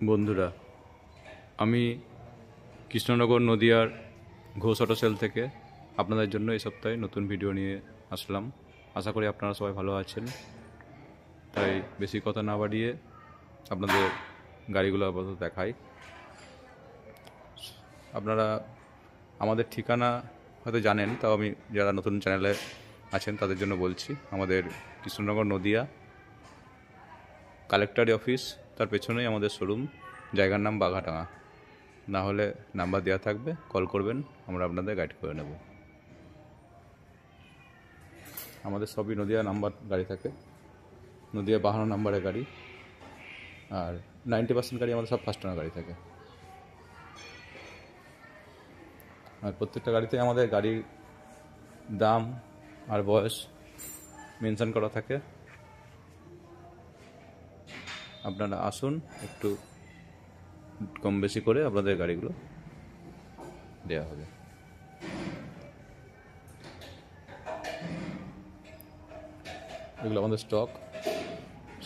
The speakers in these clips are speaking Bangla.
বন্ধুরা, আমি কৃষ্ণনগর নদিয়ার ঘোষ অটো সেল থেকে আপনাদের জন্য এই সপ্তাহে নতুন ভিডিও নিয়ে আসলাম। আশা করি আপনারা সবাই ভালো আছেন। তাই বেশি কথা না বাড়িয়ে আপনাদের গাড়িগুলো আপাতত দেখাই। আপনারা আমাদের ঠিকানা হয়তো জানেন, তাও আমি যারা নতুন চ্যানেলে আছেন তাদের জন্য বলছি। আমাদের কৃষ্ণনগর নদিয়া কালেক্টর অফিস, তার পেছনেই আমাদের শোরুম। জায়গার নাম বাঘাটাঙা। না হলে নাম্বার দেওয়া থাকবে, কল করবেন, আমরা আপনাদের গাইড করে নেব। আমাদের সবই নদিয়া নাম্বার গাড়ি থাকে, নদিয়া 52 নাম্বারের গাড়ি। আর 90% গাড়ি আমাদের সব ফার্স্ট ওনার গাড়ি থাকে। আর প্রত্যেকটা গাড়িতে আমাদের গাড়ির দাম আর বয়স মেনশন করা থাকে। আপনারা আসুন, একটু কম বেশি করে আপনাদের গাড়িগুলো দেওয়া হবে। এগুলো আমাদের স্টক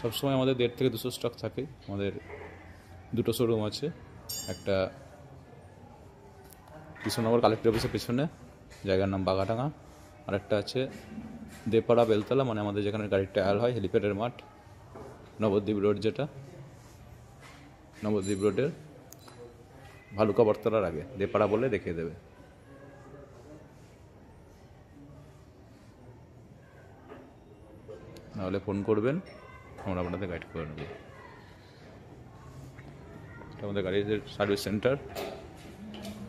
সবসময় আমাদের 150 থেকে 200 স্টক থাকে। আমাদের দুটো শোরুম আছে, একটা কৃষ্ণনগর কালেক্টর অফিসের পেছনে, জায়গার নাম বাঘাটাঙা। আর একটা আছে দেপাড়া বেলতলা, মানে আমাদের যেখানে গাড়ির ট্রায়াল হয়, হেলিপ্যাডের মাঠ, নবদ্বীপ রোড, যেটা নবদ্বীপ রোডের ভালুকা বটতলার আগে দেপাড়া বলে দেখিয়ে দেবে। নাহলে ফোন করবেন, আমরা আপনাদের গাইড করে নেব। এটা আমাদের গাড়ির সার্ভিস সেন্টার।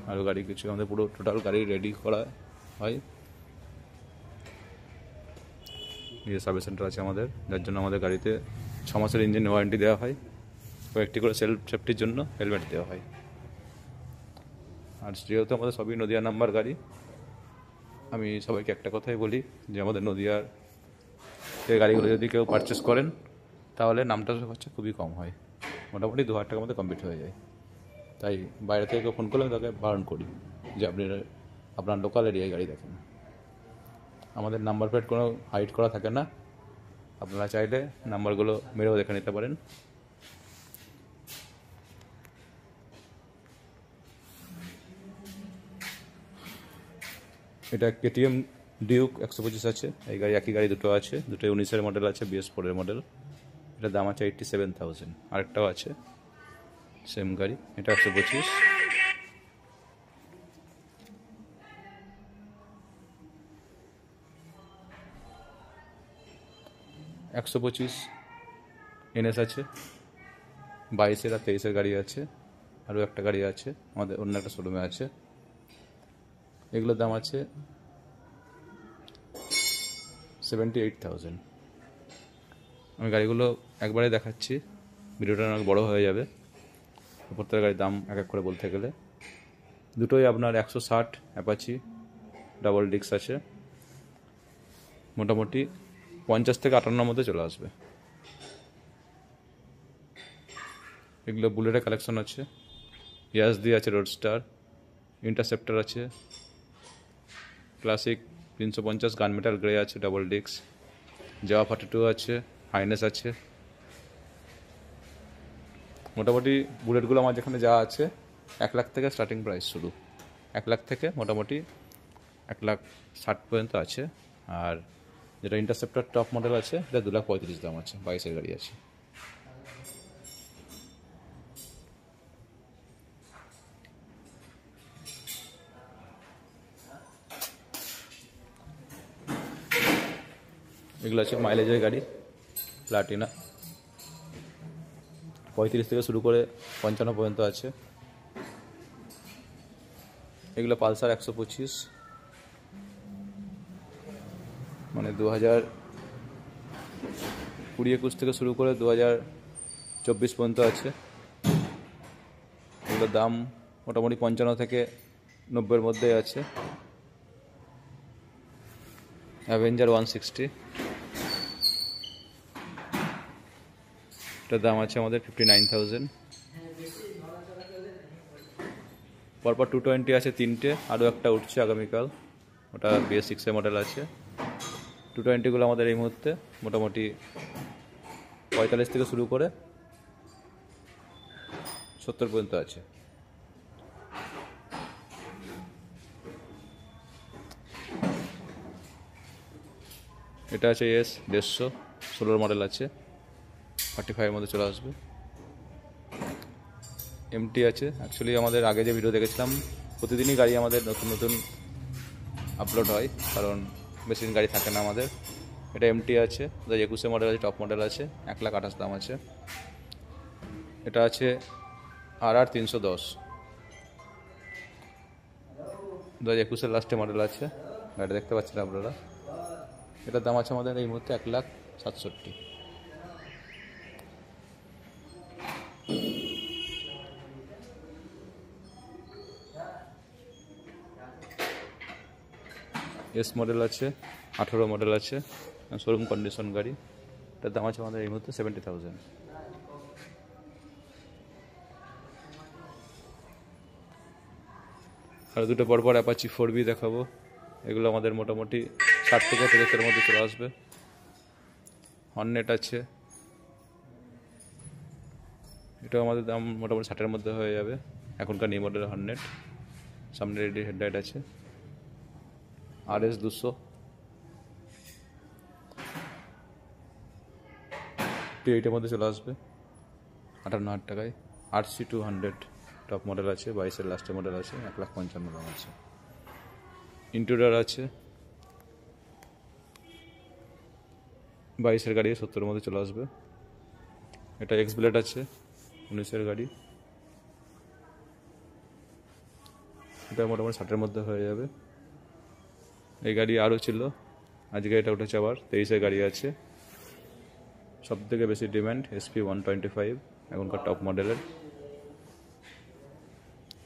আরও গাড়ি কিছু আমাদের পুরো টোটাল গাড়ি রেডি করা হয়। এই সার্ভিস সেন্টার আছে আমাদের, যার জন্য আমাদের গাড়িতে 6 মাসের ইঞ্জিন ওয়ারেন্টি দেওয়া হয়। কয়েকটি করে সেলফ সেফটির জন্য হেলমেট দেওয়া হয়। আর যেহেতু আমাদের সবই নদিয়া নাম্বার গাড়ি, আমি সবাইকে একটা কথাই বলি যে আমাদের নদিয়ার এই গাড়িগুলো যদি কেউ পারচেস করেন তাহলে নামটা খরচা খুবই কম হয়, মোটামুটি 2000 টাকার মধ্যে কমপ্লিট হয়ে যায়। তাই বাইরে থেকে কেউ ফোন করলে আমি তাকে বারণ করি যে আপনি আপনার লোকাল এরিয়ায় গাড়ি দেখেন। আমাদের নাম্বার প্লেট কোনো হাইড করা থাকে না, আপনারা চাইলে নাম্বারগুলো মেরেও দেখে নিতে পারেন। এটা কেটিএম ডিউক 125 আছে। এই গাড়ি একই গাড়ি দুটো আছে, দুটোই 19-এর মডেল আছে, BS4 এর মডেল। এটার দাম আছে 87,000। আরেকটাও আছে সেম গাড়ি, এটা 125। NS আছে, 22-এর আর 23-এর গাড়ি আছে। আরও একটা গাড়ি আছে আমাদের অন্য একটা শোরুমে আছে। এগুলোর দাম আছে 78,000। আমি গাড়িগুলো একবারে দেখাচ্ছি, ভিডিওটা অনেক বড় হয়ে যাবে। প্রত্যেক গাড়ির দাম এক এক করে বলতে গেলে। দুটোই আপনার 160 অ্যাপাচি ডাবল ডিস্ক আছে। মোটামুটি 50 থেকে 58-এর মধ্যে চলে আসবে। এগুলো বুলেটের কালেকশন আছে, ইয়াসডি আছে, রোডস্টার, ইন্টারসেপ্টার আছে, ক্লাসিক 350 গান মেটাল গ্রে আছে ডাবল ডিস্ক, জাভা 42 আছে, হাইনেস আছে। মোটামুটি বুলেটগুলো আমার যেখানে যা আছে 1 লাখ থেকে স্টার্টিং প্রাইস শুরু, 1 লাখ থেকে মোটামুটি 1,60,000 পর্যন্ত আছে। আর যেটা ইন্টারসেপ্টার টপ মডেল আছে, এটা 2,35,000 দাম আছে, 22-এর গাড়ি আছে। এগুলো আছে মাইলেজের গাড়ি, প্লাটিনা, 35 থেকে শুরু করে 55 পর্যন্ত আছে। এগুলো পালসার 125, মানে 2020-21 থেকে শুরু করে 2024 পর্যন্ত আছে। এগুলোর দাম মোটামুটি 55 থেকে 90-এর মধ্যে আছে। অ্যাভেঞ্জার 160, এটার দাম আছে আমাদের 59,000। পরপর 220 আছে 3টে, আরও একটা উঠছে আগামীকাল, ওটা BS6-এর মডেল আছে। 220গুলো আমাদের এই মুহূর্তে মোটামুটি 45 থেকে শুরু করে 70 পর্যন্ত আছে। এটা আছে এস 150, 16 মডেল আছে, 45 এর মধ্যে চলে আসবে। এমটি আছে। অ্যাকচুয়ালি আমাদের আগে যে ভিডিও দেখেছিলাম, প্রতিদিনই গাড়ি আমাদের নতুন নতুন আপলোড হয়, কারণ বেশি দিন গাড়ি থাকে না আমাদের। এটা এমটি আছে, 2021 মডেল আছে, টপ মডেল আছে, 1,28,000 দাম আছে। এটা আছে RR 310, 2021 লাস্টে মডেল আছে, গাড়ি দেখতে পাচ্ছেন আপনারা। এটার দাম আছে আমাদের এই মুহূর্তে 1,67,000। এস মডেল আছে, 18 মডেল আছে, শোরুম কন্ডিশন গাড়ি। এটার দাম আছে আমাদের এই মুহূর্তে 70,000। আর দুটো পরপর অ্যাপাচি 4B দেখাবো। এগুলো আমাদের মোটামুটি 60 থেকে 75 মধ্যে চলে আসবে। হর্নেট আছে, এটাও আমাদের দাম মোটামুটি 60-এর মধ্যে হয়ে যাবে। এখনকার নিউ মডেলের হর্নেট, সামনে রেডি হেডলাইট আছে। RS 200, T8-এর মধ্যে চলে আসবে 58,000 টাকায়। RC 200 টপ মডেল আছে, 22-এর লাস্টের মডেল আছে, 1,55,000 দাম আছে। ইন্টুরিয়র আছে, 22-এর গাড়ি 70-এর মধ্যে চলে আসবে। এটা এক্স ব্লেড আছে, 19-এর গাড়ি, এটা মোটামুটি 60-এর মধ্যে হয়ে যাবে। এই গাড়ি আরও ছিল, আজকে এটা উঠেছে আবার। 23-এর গাড়ি আছে, সব থেকে বেশি ডিমান্ড SP 125, এখনকার টপ মডেলের।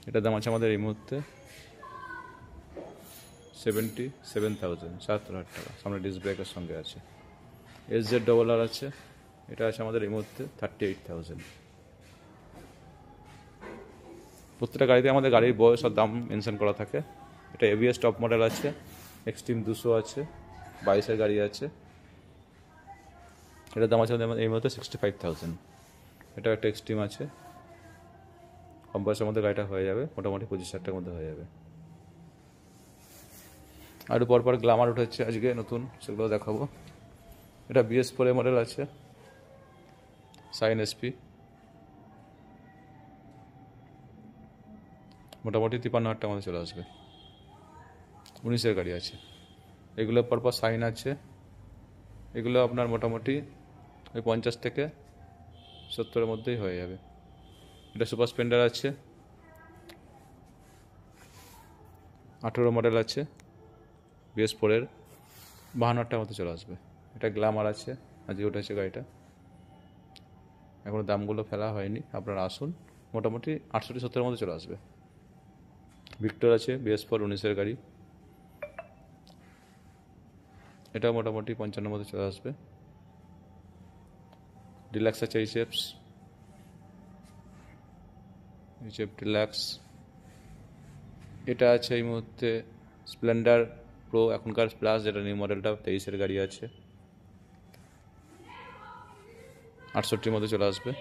এটার দাম আছে আমাদের এই মুহূর্তে 77,000, 77,000 টাকা। সামনে ডিস্ক ব্রেকের সঙ্গে আছে। SZ-RR আছে, এটা আছে আমাদের এই মুহূর্তে 38,000। প্রত্যেকটা গাড়িতে আমাদের গাড়ির বয়স আর দাম মেনশন করা থাকে। এটা ABS টপ মডেল আছে, এক্সট্রিম 200 আছে, 22-এর গাড়ি আছে। এটার দাম আছে আমাদের এই মুহূর্তে 65,000। এটা একটা এক্সট্রিম আছে, কম বয়সের মধ্যে গাড়িটা হয়ে যাবে, মোটামুটি 25,000 টাকার মধ্যে হয়ে যাবে। আর পরপর গ্ল্যামার উঠেছে আজকে নতুন, সেগুলো দেখাবো। এটা BS4 মডেল আছে, সাইন SP, মোটামুটি 53,000 টাকার মধ্যে চলে আসবে। 19-এর গাড়ি আছে। এগুলো পরপর সাইন আছে, এগুলো আপনার মোটামুটি ওই 50 থেকে 70-এর মধ্যেই হয়ে যাবে। এটা সুপার স্প্লেন্ডার আছে, 18 মডেল আছে, BS4-এর, 52,000 টাকার মধ্যে চলে আসবে। এটা গ্ল্যামার আছে, আজকে উঠেছে গাড়িটা, এখনও দামগুলো ফেলা হয়নি, আপনারা আসুন, মোটামুটি 68-70-এর মধ্যে চলে আসবে। ভিক্টর আছে, BS4 19-এর গাড়ি, এটা মোটামুটি 55-এর মধ্যে চলে আসবে। ডিলাক্স আছে, এইচএফ ডিলাক্স। এটা আছে এই মুহূর্তে স্প্লেন্ডার প্রো, এখনকার প্লাস, যেটা নিউ মডেলটা 23-এর গাড়ি আছে, 68-এর মধ্যে চলে আসবে।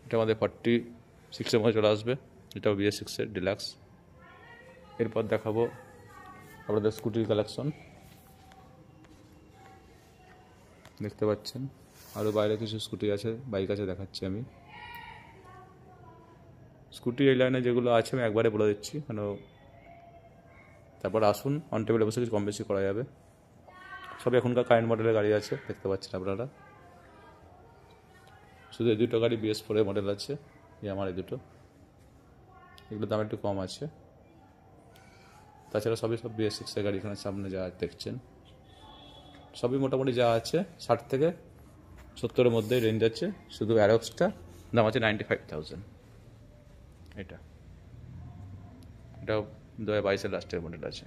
এটা আমাদের 46-এর মধ্যে চলে আসবে। এটাও BS6-এর ডিলাক্স। এরপর দেখাবো আপনাদের স্কুটির কালেকশন, দেখতে পাচ্ছেন। আরও বাইরে কিছু স্কুটি আছে, বাইক আছে, দেখাচ্ছি আমি। স্কুটি এই লাইনে যেগুলো আছে আমি একবারে বলে দিচ্ছি, কেন তারপর আসুন, অন টেবিলে বসে কিছু কম বেশি করা যাবে। সব এখনকার কারেন্ট মডেলের গাড়ি আছে, দেখতে পাচ্ছেন আপনারা। শুধু এই দুটো গাড়ি BS4-এর মডেল আছে, আমার এই দুটো, এগুলোর দাম একটু কম আছে। তাছাড়া সব BS6-এর গাড়ি, এখানে সামনে যা দেখছেন সবই মোটামুটি যা আছে 60 থেকে 70-এর মধ্যেই রেঞ্জ আছে। শুধু অ্যারক্সটা দাম আছে 95,000। এটাও 2022-এর লাস্টের মডেল আছে।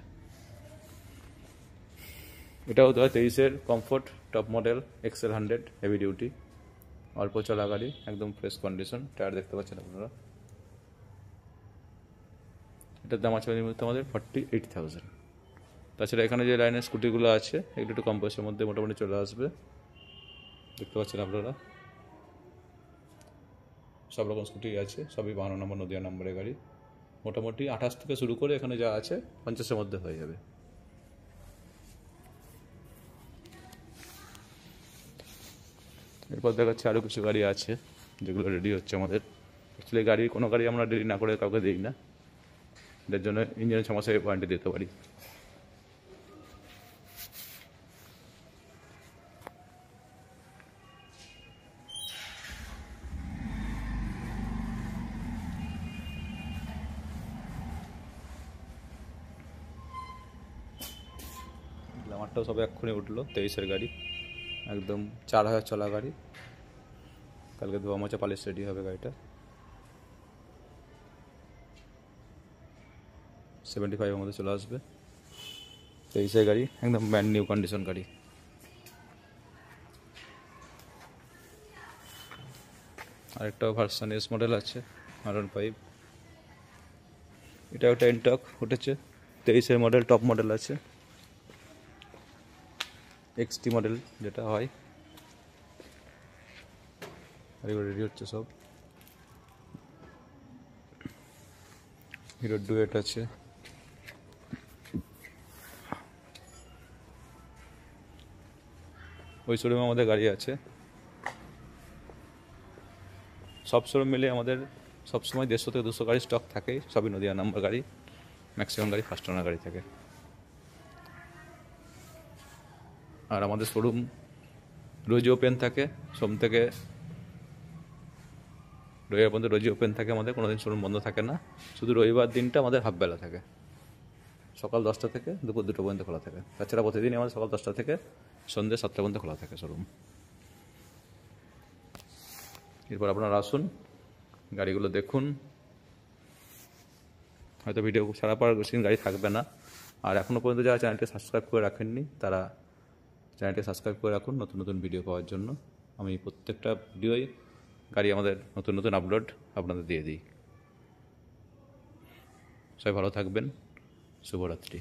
এটাও 2023-এর comfort top model XL100 heavy duty, অল্প চলা গাড়ি, একদম ফ্রেশ কন্ডিশন, টায়ার দেখতে পাচ্ছেন আপনারা। এটার দাম আছে আমাদের 48,000। তাছাড়া এখানে যে লাইনের স্কুটিগুলো আছে এগুলো একটু কম পয়সার মধ্যে মোটামুটি চলে আসবে, দেখতে পাচ্ছেন আপনারা। সব রকম স্কুটি আছে, সবই 52 নম্বর নদিয়া নম্বরের গাড়ি। মোটামুটি 28 থেকে শুরু করে এখানে যা আছে 50-এর মধ্যে হয়ে যাবে। এরপর দেখাচ্ছে আরও কিছু গাড়ি আছে যেগুলো রেডি হচ্ছে আমাদের। অ্যাকচুয়ালি কোনো গাড়ি আমরা রেডি না করে কাউকে দিই না, এটার জন্য ইঞ্জিনের সমস্যায় ওয়ারেন্টি দিতে পারি। গ্ল্যামারটাও সবে এক্ষুনি উঠলো, 23-এর গাড়ি, একদম 4000 চলা গাড়ি। কালকে ধোয়া মোছা পালিশ রেডি হবে গাড়িটা। 75-এর মধ্যে চলে আসবে। 23-এর গাড়ি, একদম ব্র্যান্ড নিউ কন্ডিশন গাড়ি। আরেকটাও ভার্সন এস মডেল আছে, R15। এটা একটা এনটক উঠেছে, 23-এর মডেল, টপ মডেল আছে, XT মডেল যেটা হয়। আর এগুলো রেডি হচ্ছে সব। হিরো ডুয়েট আছে, ওই শোরুমে আমাদের গাড়ি আছে। সব শোরুম মিলে আমাদের সবসময় 150 থেকে 200 গাড়ি স্টক থাকে, সবই নদিয়া নাম্বার গাড়ি। ম্যাক্সিমাম গাড়ি ফার্স্ট ওনার গাড়ি থাকে। আর আমাদের শোরুম রোজই ওপেন থাকে, সোম থেকে রবিবার পর্যন্ত রোজই ওপেন থাকে আমাদের, কোনোদিন শোরুম বন্ধ থাকে না। শুধু রবিবার দিনটা আমাদের হাফবেলা থাকে, সকাল 10টা থেকে দুপুর 2টো পর্যন্ত খোলা থাকে। তাছাড়া প্রতিদিনই আমাদের সকাল 10টা থেকে সন্ধ্যে 7টা পর্যন্ত খোলা থাকে শোরুম। এরপর আপনারা আসুন, গাড়িগুলো দেখুন। হয়তো ভিডিও ছাড়া পর গাড়ি থাকবে না। আর এখনও পর্যন্ত যারা চ্যানেলটি সাবস্ক্রাইব করে রাখেননি তারা চ্যানেলটি সাবস্ক্রাইব করে রাখুন নতুন নতুন ভিডিও পাওয়ার জন্য। আমি প্রত্যেকটা ভিডিওই গাড়ি আমাদের নতুন নতুন আপলোড আপনাদের দিয়ে দিই। সবাই ভালো থাকবেন, শুভরাত্রি।